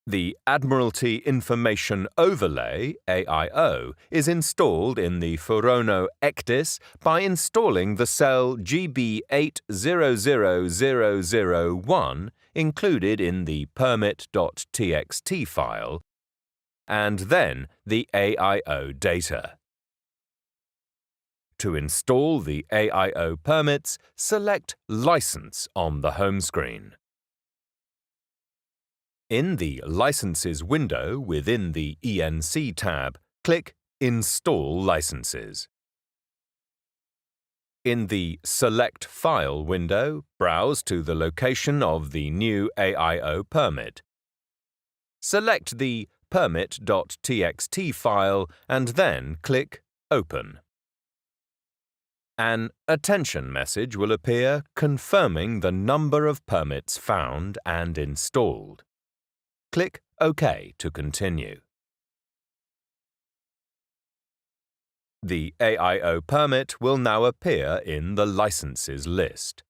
The Admiralty Information Overlay (AIO) is installed in the Furuno ECDIS by installing the cell GB800001 included in the permit.txt file, and then the AIO data. To install the AIO permits, select License on the home screen. In the Licenses window within the ENC tab, click Install Licenses. In the Select File window, browse to the location of the new AIO permit. Select the permit.txt file and then click Open. An attention message will appear confirming the number of permits found and installed. Click OK to continue. The AIO permit will now appear in the licenses list.